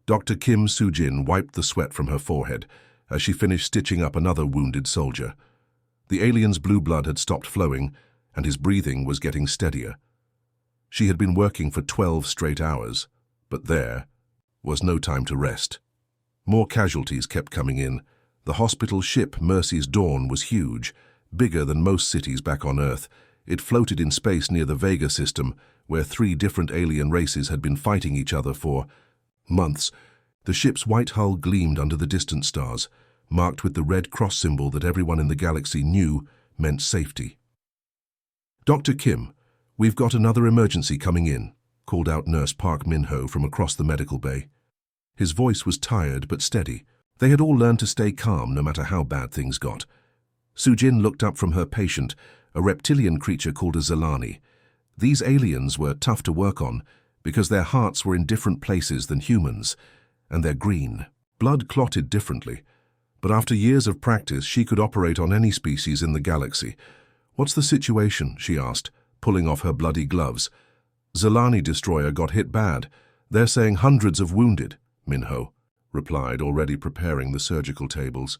Dr. Kim Soo-jin wiped the sweat from her forehead as she finished stitching up another wounded soldier. The alien's blue blood had stopped flowing, and his breathing was getting steadier. She had been working for 12 straight hours, but there was no time to rest. More casualties kept coming in. The hospital ship Mercy's Dawn was huge, bigger than most cities back on Earth. It floated in space near the Vega system, where 3 different alien races had been fighting each other for months. The ship's white hull gleamed under the distant stars, marked with the red cross symbol that everyone in the galaxy knew meant safety. "Dr. Kim, we've got another emergency coming in," called out Nurse Park Min-ho from across the medical bay. His voice was tired but steady. They had all learned to stay calm no matter how bad things got. Soo-jin looked up from her patient, a reptilian creature called a Zilani. These aliens were tough to work on because their hearts were in different places than humans, and they're green. Blood clotted differently, but after years of practice she could operate on any species in the galaxy. "What's the situation?" she asked, pulling off her bloody gloves. "Zilani destroyer got hit bad. They're saying hundreds of wounded," Min-ho replied, already preparing the surgical tables.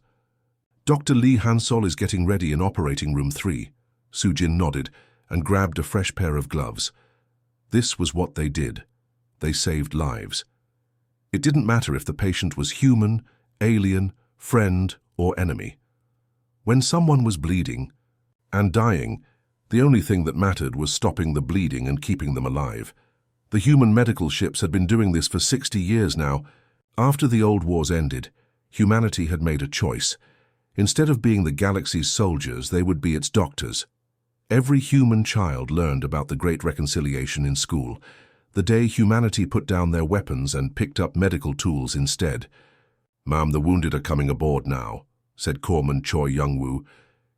"Dr. Lee Han-sol is getting ready in operating room 3. Soo-jin nodded and grabbed a fresh pair of gloves. This was what they did. They saved lives. It didn't matter if the patient was human, alien, friend, or enemy. When someone was bleeding and dying, the only thing that mattered was stopping the bleeding and keeping them alive. The human medical ships had been doing this for 60 years now. After the old wars ended, humanity had made a choice. Instead of being the galaxy's soldiers, they would be its doctors. Every human child learned about the Great Reconciliation in school, the day humanity put down their weapons and picked up medical tools instead. "Ma'am, the wounded are coming aboard now," said Corpsman Choi Young-woo.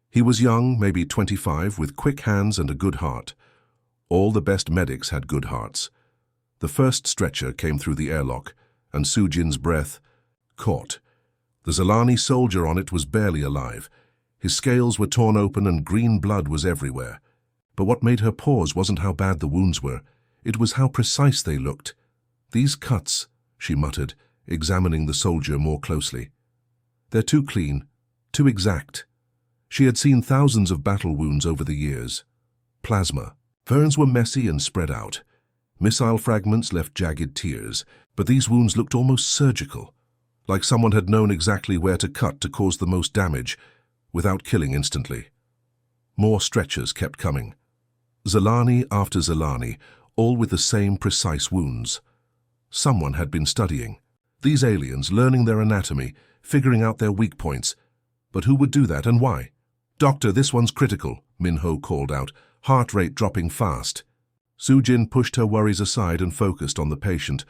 He was young, maybe 25, with quick hands and a good heart. All the best medics had good hearts. The first stretcher came through the airlock, and Soo-jin's breath caught. The Zilani soldier on it was barely alive. His scales were torn open and green blood was everywhere. But what made her pause wasn't how bad the wounds were. It was how precise they looked. "These cuts," she muttered, examining the soldier more closely. "They're too clean, too exact." She had seen thousands of battle wounds over the years. Plasma. Burns were messy and spread out. Missile fragments left jagged tears, but these wounds looked almost surgical, like someone had known exactly where to cut to cause the most damage, without killing instantly. More stretchers kept coming. Zilani after Zilani, all with the same precise wounds. Someone had been studying. These aliens, learning their anatomy, figuring out their weak points. But who would do that and why? "Doctor, this one's critical," Min-ho called out, heart rate dropping fast. Soo-jin pushed her worries aside and focused on the patient.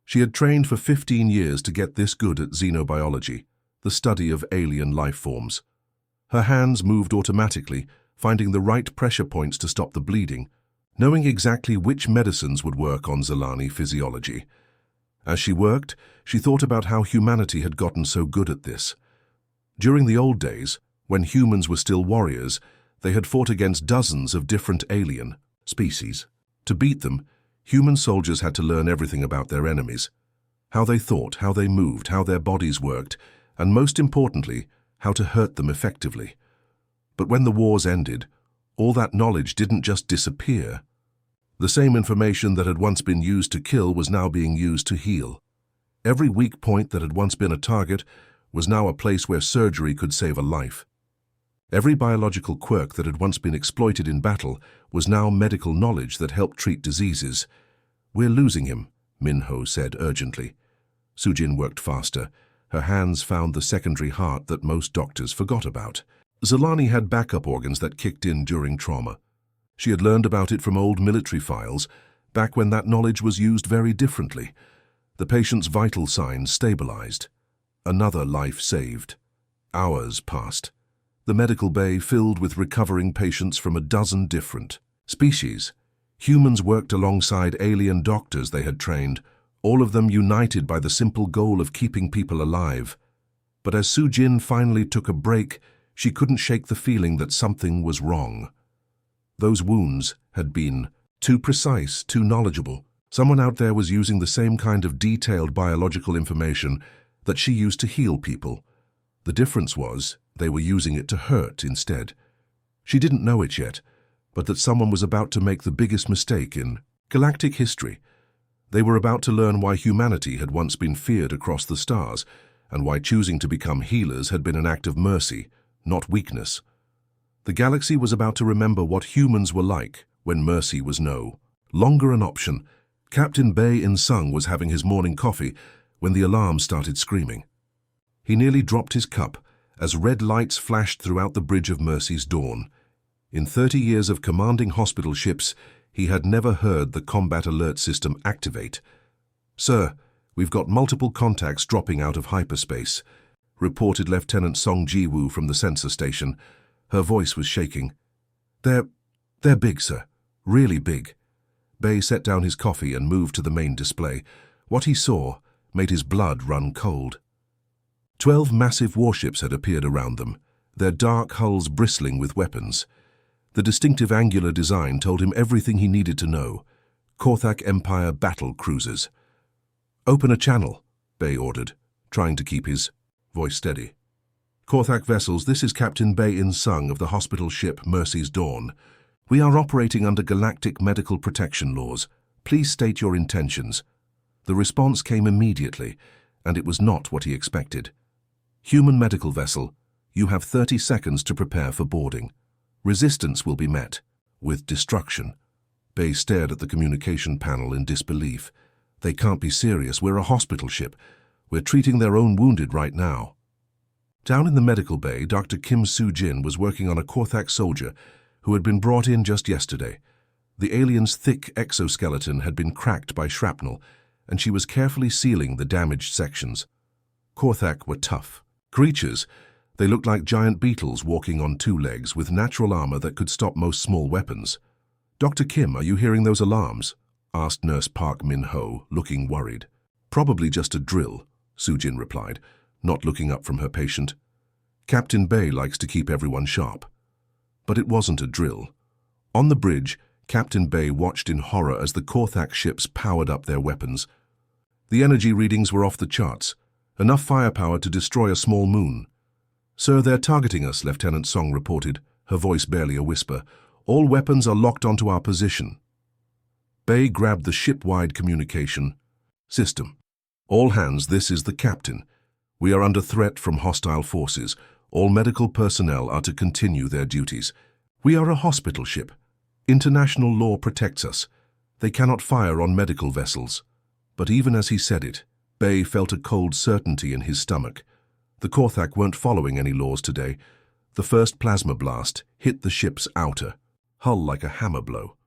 She had trained for 15 years to get this good at xenobiology, the study of alien life forms. Her hands moved automatically, finding the right pressure points to stop the bleeding, knowing exactly which medicines would work on Zilani physiology. As she worked, she thought about how humanity had gotten so good at this. During the old days, when humans were still warriors, they had fought against dozens of different alien species. To beat them, human soldiers had to learn everything about their enemies, how they thought, how they moved, how their bodies worked, and most importantly, how to hurt them effectively. But when the wars ended, all that knowledge didn't just disappear. The same information that had once been used to kill was now being used to heal. Every weak point that had once been a target was now a place where surgery could save a life. Every biological quirk that had once been exploited in battle was now medical knowledge that helped treat diseases. "We're losing him," Min-ho said urgently. Soo-jin worked faster. Her hands found the secondary heart that most doctors forgot about. Zilani had backup organs that kicked in during trauma. She had learned about it from old military files, back when that knowledge was used very differently. The patient's vital signs stabilized. Another life saved. Hours passed. The medical bay filled with recovering patients from a dozen different species. Humans worked alongside alien doctors they had trained, all of them united by the simple goal of keeping people alive. But as Soo-jin finally took a break, she couldn't shake the feeling that something was wrong. Those wounds had been too precise, too knowledgeable, Someone out there was using the same kind of detailed biological information that she used to heal people. The difference was they were using it to hurt instead. She didn't know it yet, but that someone was about to make the biggest mistake in galactic history. They were about to learn why humanity had once been feared across the stars, and why choosing to become healers had been an act of mercy, not weakness. The galaxy was about to remember what humans were like when mercy was no longer an option. Captain Bei In-sung was having his morning coffee when the alarm started screaming. He nearly dropped his cup as red lights flashed throughout the bridge of Mercy's dawn. In 30 years of commanding hospital ships, he had never heard the combat alert system activate. "Sir, we've got multiple contacts dropping out of hyperspace," reported Lieutenant Song Ji-woo from the sensor station. Her voice was shaking. They're big, sir. Really big." Bei set down his coffee and moved to the main display. What he saw made his blood run cold. 12 massive warships had appeared around them, their dark hulls bristling with weapons. The distinctive angular design told him everything he needed to know. Korthak Empire battle cruisers. "Open a channel," Bei ordered, trying to keep his voice steady. "Korthak vessels, this is Captain Bei In-sung of the hospital ship Mercy's Dawn. We are operating under galactic medical protection laws. Please state your intentions." The response came immediately, and it was not what he expected. "Human medical vessel, you have 30 seconds to prepare for boarding. Resistance will be met with destruction." Bei stared at the communication panel in disbelief. "They can't be serious. We're a hospital ship. We're treating their own wounded right now." Down in the medical bay, Dr. Kim Soo-jin was working on a Korthak soldier who had been brought in just yesterday. The alien's thick exoskeleton had been cracked by shrapnel, and she was carefully sealing the damaged sections. Korthak were tough creatures. They looked like giant beetles walking on 2 legs with natural armor that could stop most small weapons. "Dr. Kim, are you hearing those alarms?" asked Nurse Park Min-ho, looking worried. "Probably just a drill," Soo-jin replied, not looking up from her patient. "Captain Bei likes to keep everyone sharp." But it wasn't a drill. On the bridge, Captain Bei watched in horror as the Korthak ships powered up their weapons. The energy readings were off the charts, enough firepower to destroy a small moon. "Sir, they're targeting us," Lieutenant Song reported, her voice barely a whisper. "All weapons are locked onto our position." Bei grabbed the ship-wide communication system. "All hands, this is the captain. We are under threat from hostile forces. All medical personnel are to continue their duties. We are a hospital ship. International law protects us. They cannot fire on medical vessels." But even as he said it, Bei felt a cold certainty in his stomach. The Korthak weren't following any laws today. The first plasma blast hit the ship's outer hull like a hammer blow.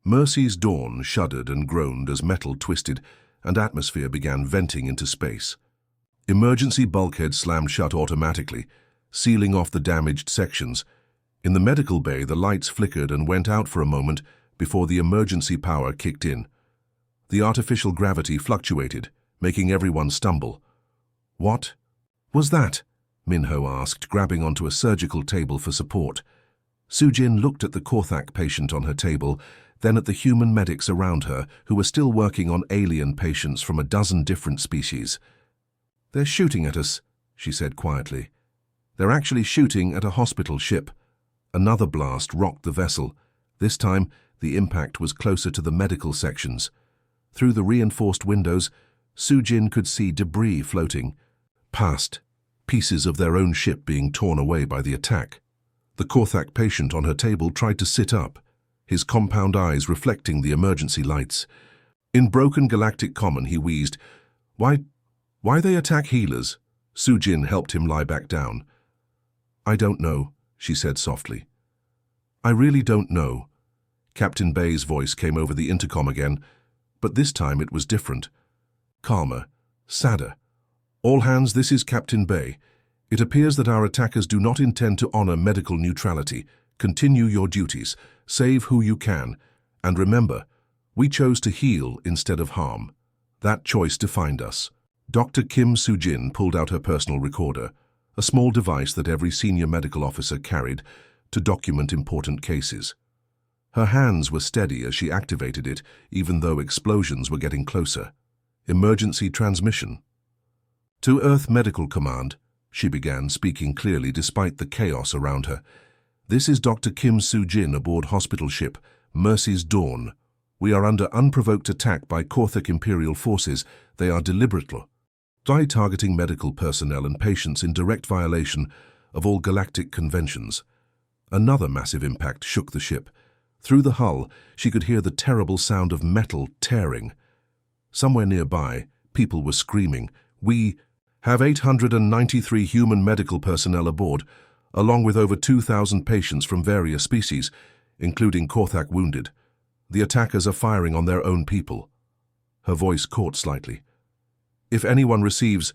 Mercy's Dawn shuddered and groaned as metal twisted and atmosphere began venting into space. Emergency bulkheads slammed shut automatically, sealing off the damaged sections. In the medical bay, the lights flickered and went out for a moment before the emergency power kicked in. The artificial gravity fluctuated, making everyone stumble. "What was that?" Min-ho asked, grabbing onto a surgical table for support. Soo-jin looked at the Korthak patient on her table, then at the human medics around her, who were still working on alien patients from a dozen different species. "They're shooting at us," she said quietly. "They're actually shooting at a hospital ship." Another blast rocked the vessel. This time, the impact was closer to the medical sections. Through the reinforced windows, Soo-jin could see debris floating past, pieces of their own ship being torn away by the attack. The Korthak patient on her table tried to sit up, his compound eyes reflecting the emergency lights. In broken galactic common, he wheezed, Why they attack healers?" Soo-jin helped him lie back down. "I don't know," she said softly. "I really don't know." Captain Bei's voice came over the intercom again, but this time it was different. Calmer, sadder. "All hands, this is Captain Bei. It appears that our attackers do not intend to honor medical neutrality. Continue your duties, save who you can, and remember, we chose to heal instead of harm. That choice defined us." Dr. Kim Soo-jin pulled out her personal recorder, a small device that every senior medical officer carried to document important cases. Her hands were steady as she activated it, even though explosions were getting closer. Emergency transmission. To Earth Medical Command, she began, speaking clearly despite the chaos around her. This is Dr. Kim Soo-jin aboard hospital ship Mercy's Dawn. We are under unprovoked attack by Korthik Imperial forces. They are deliberately targeting medical personnel and patients in direct violation of all galactic conventions. Another massive impact shook the ship. Through the hull, she could hear the terrible sound of metal tearing. Somewhere nearby, people were screaming, "We have 893 human medical personnel aboard, along with over 2,000 patients from various species, including Korthak wounded. The attackers are firing on their own people." Her voice caught slightly. "If anyone receives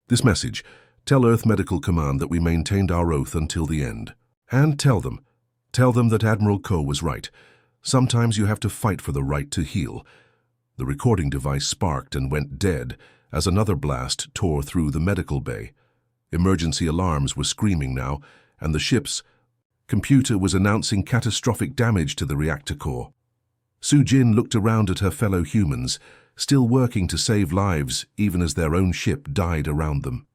this message, tell Earth Medical Command that we maintained our oath until the end. And tell them that Admiral Zhou was right. Sometimes you have to fight for the right to heal." The recording device sparked and went dead as another blast tore through the medical bay. Emergency alarms were screaming now, and the ship's computer was announcing catastrophic damage to the reactor core. Soo-jin looked around at her fellow humans, still working to save lives even as their own ship died around them.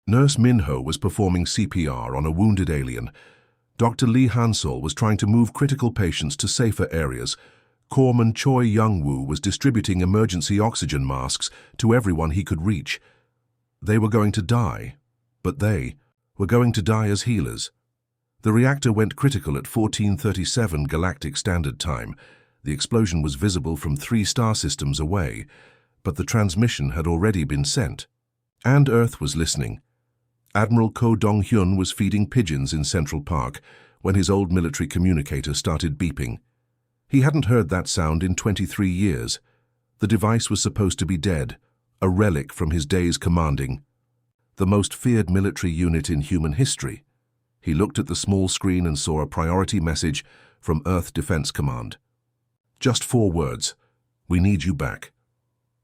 Nurse Minho was performing CPR on a wounded alien. Dr. Lee Hansol was trying to move critical patients to safer areas. Corpsman Choi Young-woo was distributing emergency oxygen masks to everyone he could reach. They were going to die, but they were going to die as healers. The reactor went critical at 14:37 Galactic Standard Time. The explosion was visible from 3 star systems away, but the transmission had already been sent. And Earth was listening. Admiral Ko Dong-hyun was feeding pigeons in Central Park when his old military communicator started beeping. He hadn't heard that sound in 23 years. The device was supposed to be dead, a relic from his days commanding the most feared military unit in human history. He looked at the small screen and saw a priority message from Earth Defense Command. Just 4 words: "We need you back."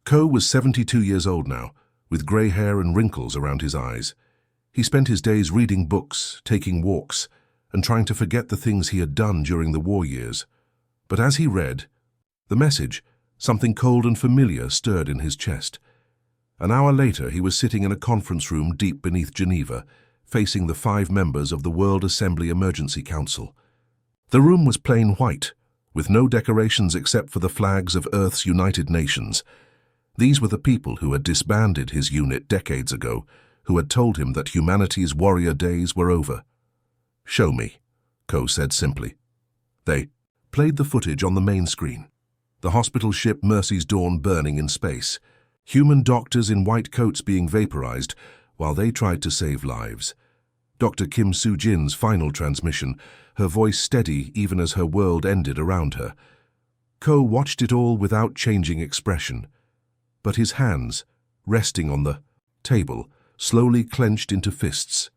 Ko was 72 years old now, with grey hair and wrinkles around his eyes. He spent his days reading books, taking walks, and trying to forget the things he had done during the war years. But as he read the message, something cold and familiar stirred in his chest. An hour later, he was sitting in a conference room deep beneath Geneva, facing the 5 members of the World Assembly Emergency Council. The room was plain white, with no decorations except for the flags of Earth's United Nations. These were the people who had disbanded his unit decades ago, who had told him that humanity's warrior days were over. "Show me," Ko said simply. They played the footage on the main screen. The hospital ship Mercy's Dawn burning in space. Human doctors in white coats being vaporized while they tried to save lives. Dr. Kim Soo-jin's final transmission, her voice steady even as her world ended around her. Ko watched it all without changing expression, but his hands, resting on the table, slowly clenched into fists.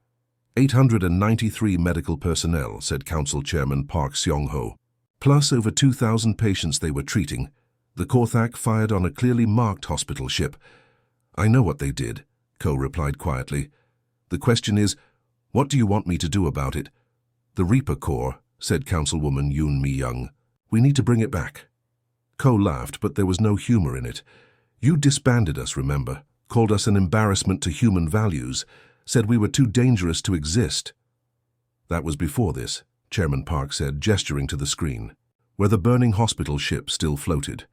893 medical personnel, said Council Chairman Park Seong-ho, plus over 2,000 patients they were treating. The Korthak fired on a clearly marked hospital ship. "I know what they did," Ko replied quietly. "The question is, what do you want me to do about it?" "The Reaper Corps," said Councilwoman Yoon Mi-young. "We need to bring it back." Ko laughed, but there was no humor in it. "You disbanded us, remember? Called us an embarrassment to human values, said we were too dangerous to exist." "That was before this," Chairman Park said, gesturing to the screen, where the burning hospital ship still floated.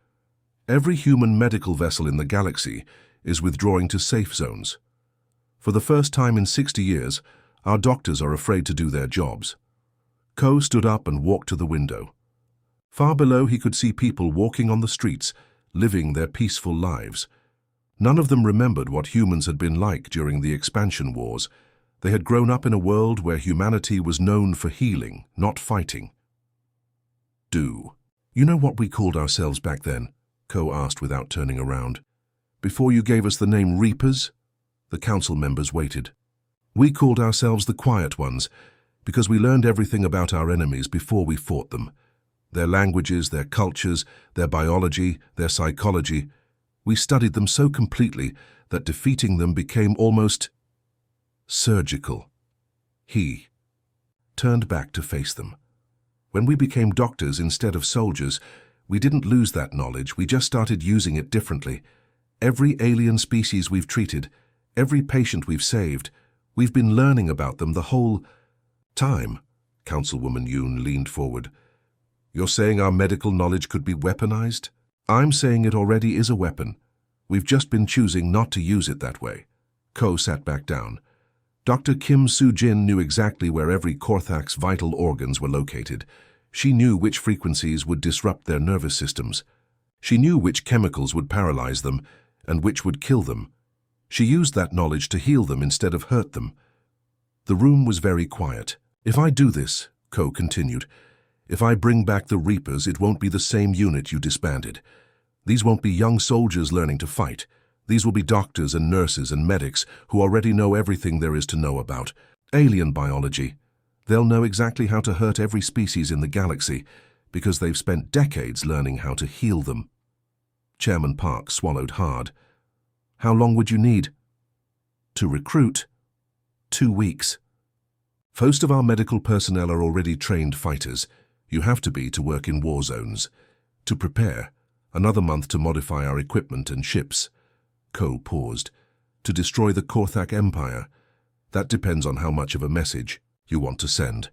"Every human medical vessel in the galaxy is withdrawing to safe zones. For the first time in 60 years, our doctors are afraid to do their jobs." Ko stood up and walked to the window. Far below, he could see people walking on the streets, living their peaceful lives. None of them remembered what humans had been like during the expansion wars. They had grown up in a world where humanity was known for healing, not fighting. "Do you know what we called ourselves back then?" Ko asked without turning around. "Before you gave us the name Reapers?" The council members waited. "We called ourselves the Quiet Ones because we learned everything about our enemies before we fought them. Their languages, their cultures, their biology, their psychology. We studied them so completely that defeating them became almost surgical." He turned back to face them. When we became doctors instead of soldiers, we didn't lose that knowledge, we just started using it differently. Every alien species we've treated, every patient we've saved, we've been learning about them the whole time. Councilwoman Yoon leaned forward. You're saying our medical knowledge could be weaponized? I'm saying it already is a weapon. We've just been choosing not to use it that way. Ko sat back down. Dr. Kim Soo-jin knew exactly where every Korthak's vital organs were located. She knew which frequencies would disrupt their nervous systems. She knew which chemicals would paralyze them and which would kill them. She used that knowledge to heal them instead of hurt them. The room was very quiet. If I do this, Ko continued, if I bring back the Reapers, it won't be the same unit you disbanded. These won't be young soldiers learning to fight. These will be doctors and nurses and medics who already know everything there is to know about alien biology. They'll know exactly how to hurt every species in the galaxy because they've spent decades learning how to heal them. Chairman Park swallowed hard. How long would you need? To recruit? 2 weeks. Most of our medical personnel are already trained fighters. You have to be to work in war zones. To prepare, another month to modify our equipment and ships. Ko paused. To destroy the Korthak Empire. That depends on how much of a message you want to send.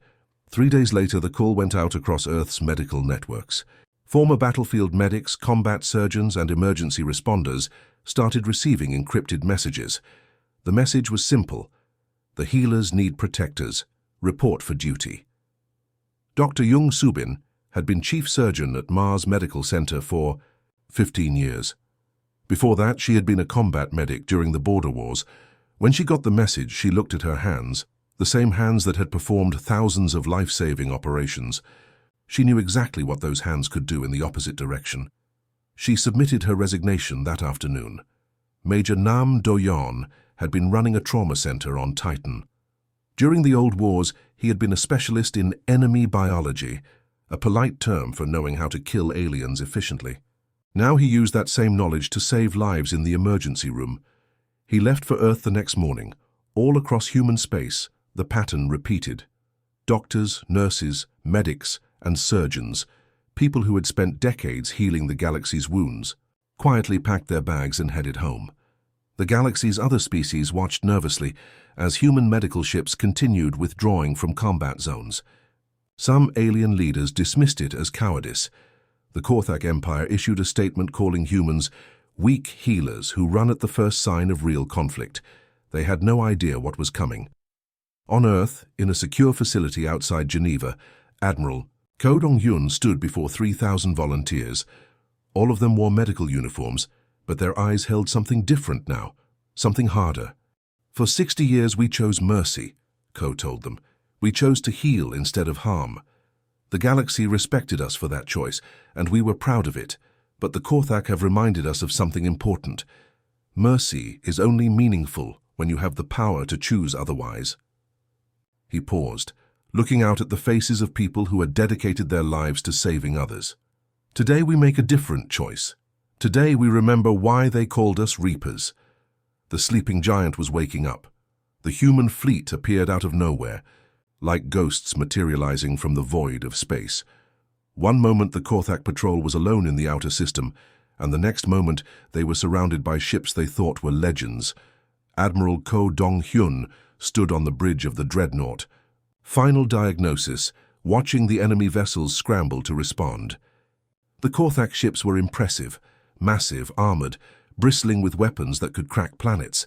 3 days later, the call went out across Earth's medical networks. Former battlefield medics, combat surgeons, and emergency responders started receiving encrypted messages. The message was simple. The healers need protectors. Report for duty. Dr. Jung Subin had been chief surgeon at Mars Medical Center for 15 years. Before that, she had been a combat medic during the border wars. When she got the message, she looked at her hands, the same hands that had performed thousands of life-saving operations. She knew exactly what those hands could do in the opposite direction. She submitted her resignation that afternoon. Major Nam Do-yeon had been running a trauma center on Titan. During the old wars, he had been a specialist in enemy biology, a polite term for knowing how to kill aliens efficiently. Now he used that same knowledge to save lives in the emergency room. He left for Earth the next morning. All across human space, the pattern repeated. Doctors, nurses, medics, and surgeons, people who had spent decades healing the galaxy's wounds, quietly packed their bags and headed home. The galaxy's other species watched nervously as human medical ships continued withdrawing from combat zones. Some alien leaders dismissed it as cowardice. The Korthak Empire issued a statement calling humans weak healers who run at the first sign of real conflict. They had no idea what was coming. On Earth, in a secure facility outside Geneva, Admiral Ko Dong-hyun stood before 3,000 volunteers. All of them wore medical uniforms, but their eyes held something different now, something harder. For 60 years we chose mercy, Ko told them. We chose to heal instead of harm. The galaxy respected us for that choice, and we were proud of it, but the Korthak have reminded us of something important. Mercy is only meaningful when you have the power to choose otherwise. He paused, looking out at the faces of people who had dedicated their lives to saving others. Today we make a different choice. Today we remember why they called us Reapers. The sleeping giant was waking up. The human fleet appeared out of nowhere, like ghosts materializing from the void of space. One moment the Korthak patrol was alone in the outer system, and the next moment they were surrounded by ships they thought were legends. Admiral Ko Dong-hyun stood on the bridge of the dreadnought. Final diagnosis, watching the enemy vessels scramble to respond. The Korthak ships were impressive, massive, armored, bristling with weapons that could crack planets.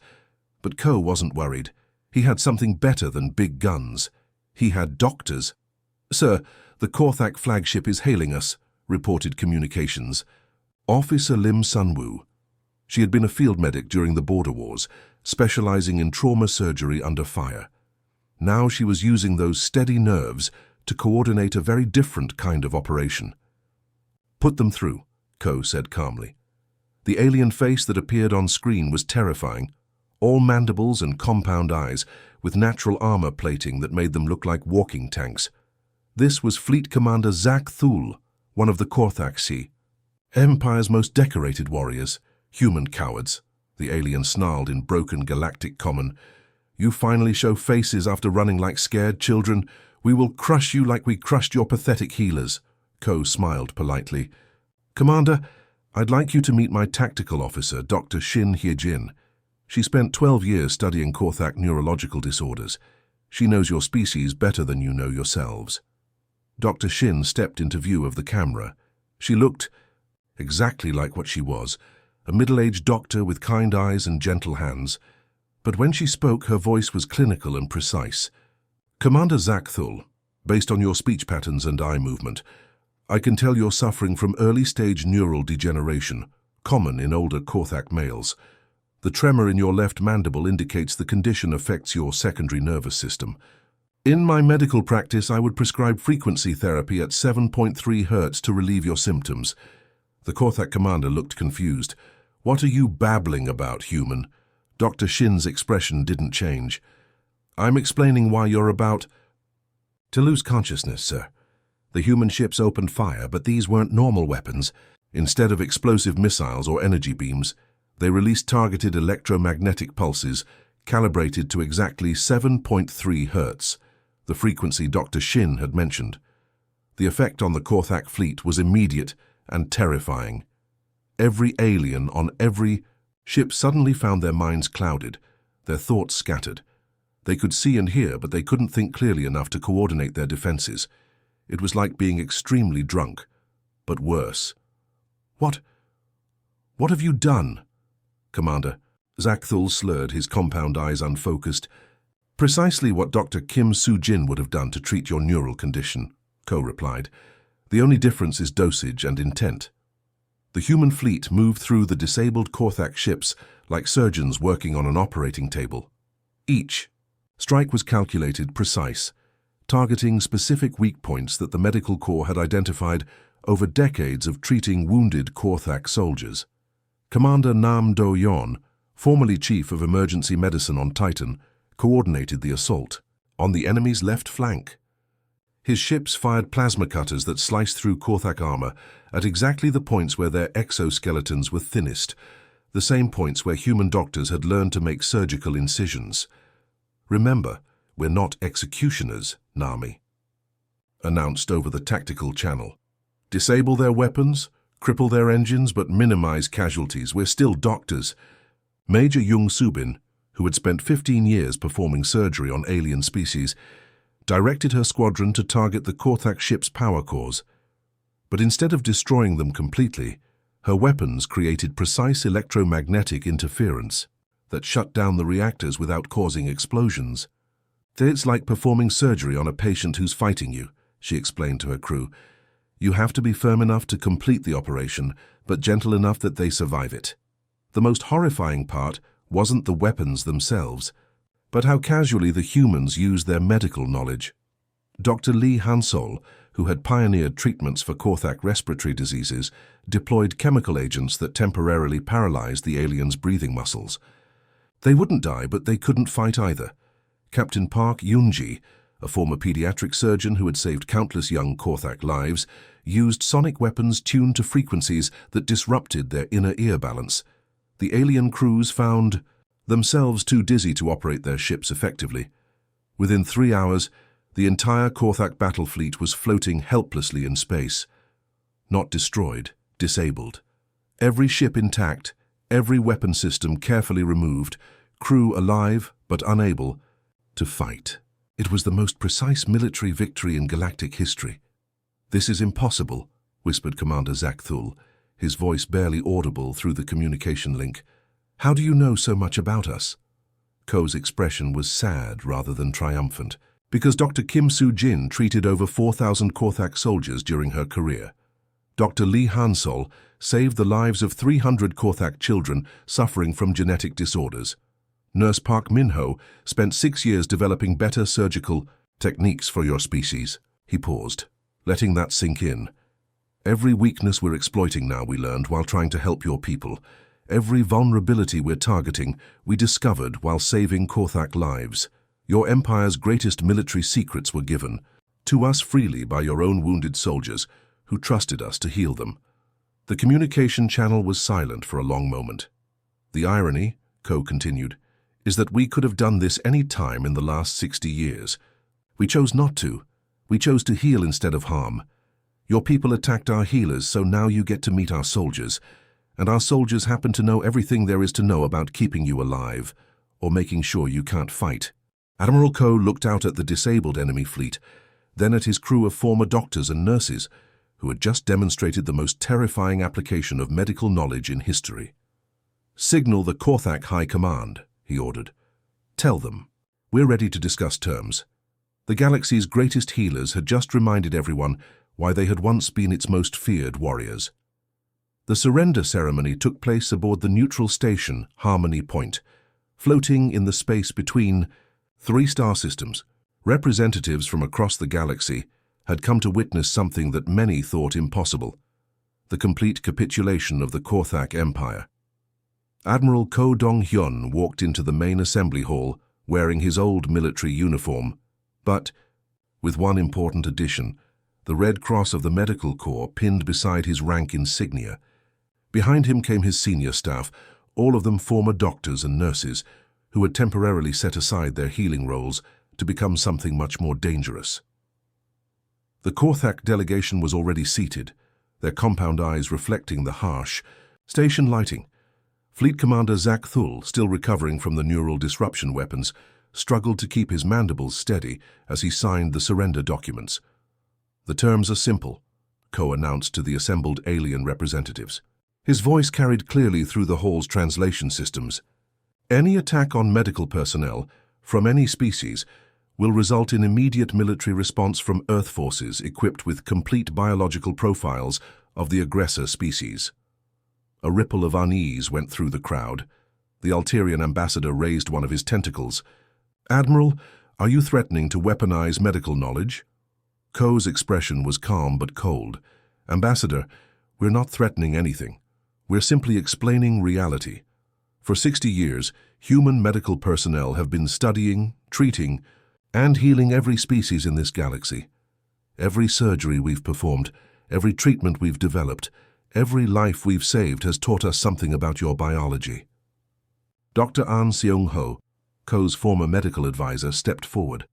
But Ko wasn't worried. He had something better than big guns. He had doctors. "Sir, the Korthak flagship is hailing us," reported communications. Officer Lim Sun-woo. She had been a field medic during the border wars, specializing in trauma surgery under fire. Now she was using those steady nerves to coordinate a very different kind of operation. "Put them through," Ko said calmly. The alien face that appeared on screen was terrifying, all mandibles and compound eyes, with natural armor plating that made them look like walking tanks. This was Fleet Commander Zak Thul, one of the Korthak Sea. Empire's most decorated warriors, human cowards, the alien snarled in broken galactic common. "You finally show faces after running like scared children. We will crush you like we crushed your pathetic healers, Ko smiled politely. Commander, I'd like you to meet my tactical officer, Dr. Shin Hyejin. She spent 12 years studying Korthak neurological disorders. She knows your species better than you know yourselves. Dr. Shin stepped into view of the camera. She looked exactly like what she was, a middle-aged doctor with kind eyes and gentle hands. But when she spoke, her voice was clinical and precise. Commander Zakthul, based on your speech patterns and eye movement, I can tell you're suffering from early-stage neural degeneration, common in older Korthak males. The tremor in your left mandible indicates the condition affects your secondary nervous system. In my medical practice, I would prescribe frequency therapy at 7.3 Hz to relieve your symptoms. The Korthak commander looked confused. What are you babbling about, human? Dr. Shin's expression didn't change. I'm explaining why you're about to lose consciousness, sir. The human ships opened fire, but these weren't normal weapons. Instead of explosive missiles or energy beams, they released targeted electromagnetic pulses calibrated to exactly 7.3 Hz, the frequency Dr. Shin had mentioned. The effect on the Korthak fleet was immediate and terrifying. Every alien on every ship suddenly found their minds clouded, their thoughts scattered. They could see and hear, but they couldn't think clearly enough to coordinate their defenses. It was like being extremely drunk, but worse. What have you done, Commander? Zakthul slurred, his compound eyes unfocused. Precisely what Dr. Kim Soo-jin would have done to treat your neural condition, Ko replied. The only difference is dosage and intent. The human fleet moved through the disabled Korthak ships like surgeons working on an operating table. Each strike was calculated, precise, targeting specific weak points that the medical corps had identified over decades of treating wounded Korthak soldiers. Commander Nam Do-yeon, formerly chief of emergency medicine on Titan, coordinated the assault on the enemy's left flank. His ships fired plasma cutters that sliced through Korthak armor at exactly the points where their exoskeletons were thinnest, the same points where human doctors had learned to make surgical incisions. Remember, we're not executioners, Nami announced over the tactical channel. Disable their weapons, cripple their engines, but minimize casualties. We're still doctors. Major Jung Subin, who had spent 15 years performing surgery on alien species, directed her squadron to target the Korthak ship's power cores. But instead of destroying them completely, her weapons created precise electromagnetic interference that shut down the reactors without causing explosions. It's like performing surgery on a patient who's fighting you, she explained to her crew. You have to be firm enough to complete the operation, but gentle enough that they survive it. The most horrifying part wasn't the weapons themselves, but how casually the humans used their medical knowledge. Dr. Lee Hansol, who had pioneered treatments for Korthak respiratory diseases, deployed chemical agents that temporarily paralyzed the aliens' breathing muscles. They wouldn't die, but they couldn't fight either. Captain Park Yoon-ji, a former pediatric surgeon who had saved countless young Korthak lives, used sonic weapons tuned to frequencies that disrupted their inner ear balance. The alien crews found themselves too dizzy to operate their ships effectively. Within 3 hours, the entire Korthak battle fleet was floating helplessly in space. Not destroyed, disabled. Every ship intact, every weapon system carefully removed, crew alive but unable to fight. It was the most precise military victory in galactic history. This is impossible, whispered Commander Zakthul, his voice barely audible through the communication link. How do you know so much about us? Ko's expression was sad rather than triumphant, because Dr. Kim Soo-jin treated over 4,000 Korthak soldiers during her career. Dr. Lee Hansol saved the lives of 300 Korthak children suffering from genetic disorders. Nurse Park Min-ho spent 6 years developing better surgical techniques for your species. He paused, letting that sink in. Every weakness we're exploiting now we learned while trying to help your people. Every vulnerability we're targeting, we discovered while saving Korthak lives. Your empire's greatest military secrets were given to us freely by your own wounded soldiers who trusted us to heal them. The communication channel was silent for a long moment. The irony, Ko continued, is that we could have done this any time in the last 60 years. We chose not to, We chose to heal instead of harm. Your people attacked our healers, so now you get to meet our soldiers. And our soldiers happen to know everything there is to know about keeping you alive, or making sure you can't fight." Admiral Zhou looked out at the disabled enemy fleet, then at his crew of former doctors and nurses, who had just demonstrated the most terrifying application of medical knowledge in history. "Signal the Korthak High Command," he ordered. "Tell them, we're ready to discuss terms." The galaxy's greatest healers had just reminded everyone why they had once been its most feared warriors. The surrender ceremony took place aboard the neutral station, Harmony Point, floating in the space between 3 star systems. Representatives from across the galaxy had come to witness something that many thought impossible: the complete capitulation of the Korthak Empire. Admiral Ko Dong-hyun walked into the main assembly hall wearing his old military uniform, but with one important addition: the Red Cross of the Medical Corps pinned beside his rank insignia. Behind him came his senior staff, all of them former doctors and nurses, who had temporarily set aside their healing roles to become something much more dangerous. The Korthak delegation was already seated, their compound eyes reflecting the harsh station lighting. Fleet Commander Zak Thul, still recovering from the neural disruption weapons, struggled to keep his mandibles steady as he signed the surrender documents. "The terms are simple," Ko announced to the assembled alien representatives. His voice carried clearly through the hall's translation systems. "Any attack on medical personnel, from any species, will result in immediate military response from Earth forces equipped with complete biological profiles of the aggressor species." A ripple of unease went through the crowd. The Alterian ambassador raised one of his tentacles. "Admiral, are you threatening to weaponize medical knowledge?" Ko's expression was calm but cold. "Ambassador, we're not threatening anything. We're simply explaining reality. For 60 years, human medical personnel have been studying, treating, and healing every species in this galaxy. Every surgery we've performed, every treatment we've developed, every life we've saved has taught us something about your biology." Dr. An Seung-ho, Ko's former medical advisor, stepped forward.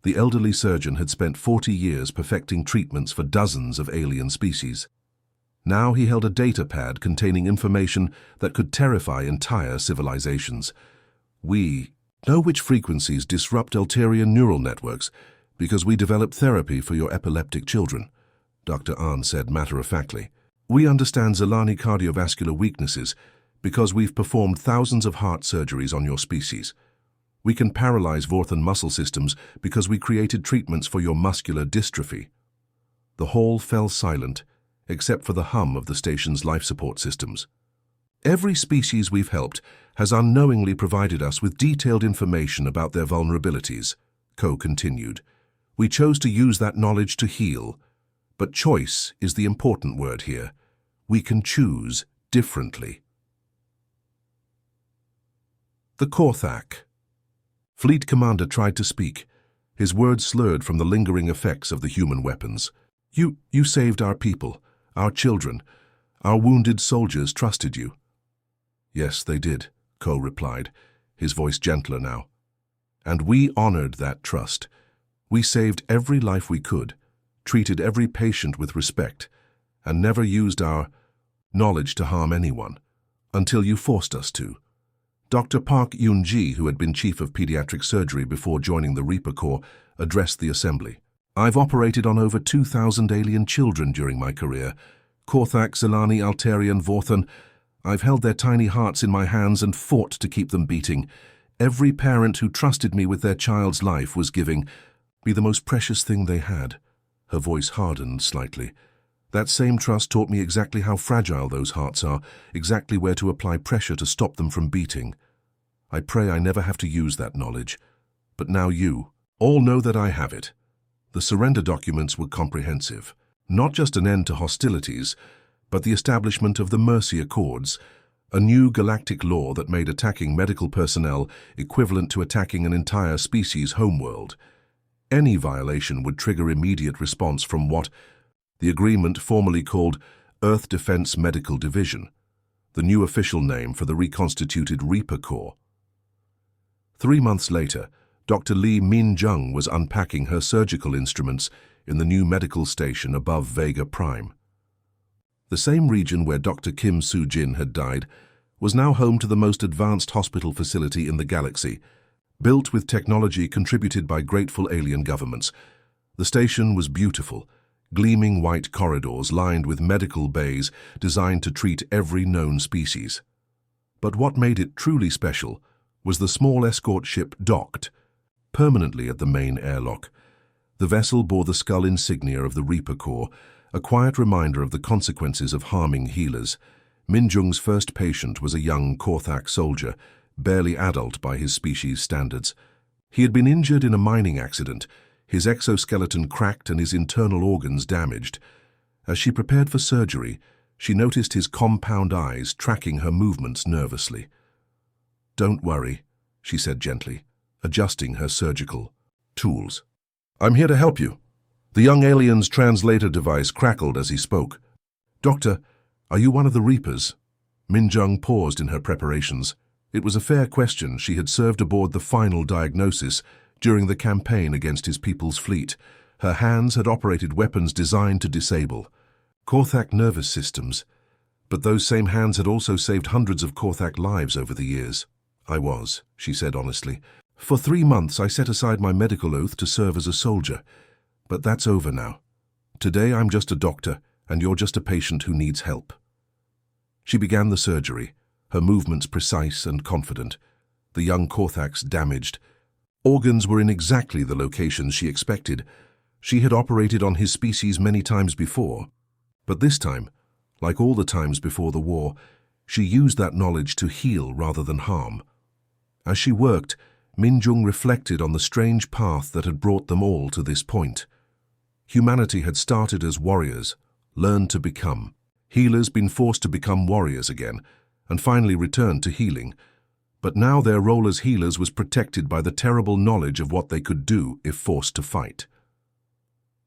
The elderly surgeon had spent 40 years perfecting treatments for dozens of alien species. Now he held a data pad containing information that could terrify entire civilizations. "We know which frequencies disrupt Alterian neural networks because we developed therapy for your epileptic children," Dr. An said matter-of-factly. "We understand Zelani cardiovascular weaknesses because we've performed thousands of heart surgeries on your species. We can paralyze Vorthan muscle systems because we created treatments for your muscular dystrophy." The hall fell silent, except for the hum of the station's life support systems. "Every species we've helped has unknowingly provided us with detailed information about their vulnerabilities," Ko continued. "We chose to use that knowledge to heal. But choice is the important word here. We can choose differently." The Korthak. Fleet Commander tried to speak, his words slurred from the lingering effects of the human weapons. You saved our people, our children. Our wounded soldiers trusted you." "Yes, they did," Ko replied, his voice gentler now. "And we honored that trust. We saved every life we could, treated every patient with respect, and never used our knowledge to harm anyone, until you forced us to." Dr. Park Yoon-ji, who had been chief of pediatric surgery before joining the Reaper Corps, addressed the assembly. "I've operated on over 2,000 alien children during my career. Korthak, Zelani, Alterian, Vorthan. I've held their tiny hearts in my hands and fought to keep them beating. Every parent who trusted me with their child's life was giving me the most precious thing they had." Her voice hardened slightly. "That same trust taught me exactly how fragile those hearts are, exactly where to apply pressure to stop them from beating. I pray I never have to use that knowledge. But now you all know that I have it." The surrender documents were comprehensive. Not just an end to hostilities, but the establishment of the Mercy Accords, a new galactic law that made attacking medical personnel equivalent to attacking an entire species' homeworld. Any violation would trigger immediate response from what the agreement formally called Earth Defense Medical Division, the new official name for the reconstituted Reaper Corps. 3 months later, Dr. Li Minjung was unpacking her surgical instruments in the new medical station above Vega Prime. The same region where Dr. Kim Soo-jin had died was now home to the most advanced hospital facility in the galaxy, built with technology contributed by grateful alien governments. The station was beautiful, gleaming white corridors lined with medical bays designed to treat every known species. But what made it truly special was the small escort ship docked permanently at the main airlock. The vessel bore the skull insignia of the Reaper Corps, a quiet reminder of the consequences of harming healers. Minjung's first patient was a young Korthak soldier, barely adult by his species standards. He had been injured in a mining accident, his exoskeleton cracked and his internal organs damaged. As she prepared for surgery, she noticed his compound eyes tracking her movements nervously. "Don't worry," she said gently, adjusting her surgical tools. "I'm here to help you." The young alien's translator device crackled as he spoke. "Doctor, are you one of the Reapers?" Minjung paused in her preparations. It was a fair question. She had served aboard the final diagnosis during the campaign against his people's fleet. Her hands had operated weapons designed to disable Korthak nervous systems, but those same hands had also saved hundreds of Korthak lives over the years. "I was," she said honestly. "For 3 months I set aside my medical oath to serve as a soldier, but that's over now. Today I'm just a doctor, and you're just a patient who needs help." She began the surgery, her movements precise and confident. The young Korthaks damaged. Organs were in exactly the locations she expected. She had operated on his species many times before, but this time, like all the times before the war, she used that knowledge to heal rather than harm. As she worked, Minjung reflected on the strange path that had brought them all to this point. Humanity had started as warriors, learned to become healers, been forced to become warriors again, and finally returned to healing. But now their role as healers was protected by the terrible knowledge of what they could do if forced to fight.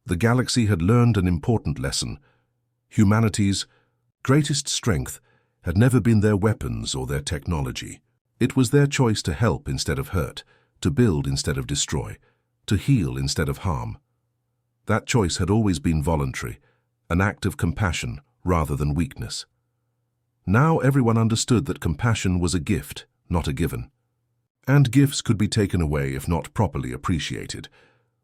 The galaxy had learned an important lesson. Humanity's greatest strength had never been their weapons or their technology. It was their choice to help instead of hurt, to build instead of destroy, to heal instead of harm. That choice had always been voluntary, an act of compassion rather than weakness. Now everyone understood that compassion was a gift, not a given. And gifts could be taken away if not properly appreciated.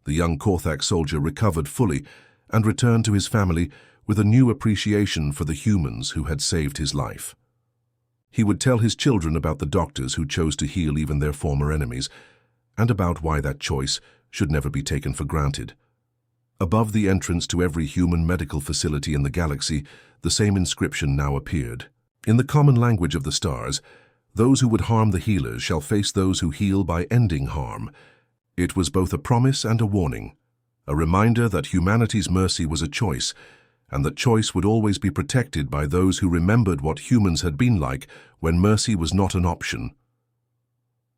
The young Korthak soldier recovered fully and returned to his family with a new appreciation for the humans who had saved his life. He would tell his children about the doctors who chose to heal even their former enemies, and about why that choice should never be taken for granted. Above the entrance to every human medical facility in the galaxy, the same inscription now appeared. In the common language of the stars, "Those who would harm the healers shall face those who heal by ending harm." It was both a promise and a warning, a reminder that humanity's mercy was a choice, and that choice would always be protected by those who remembered what humans had been like when mercy was not an option.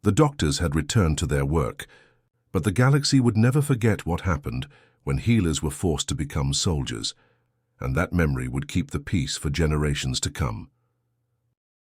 The doctors had returned to their work, but the galaxy would never forget what happened when healers were forced to become soldiers, and that memory would keep the peace for generations to come.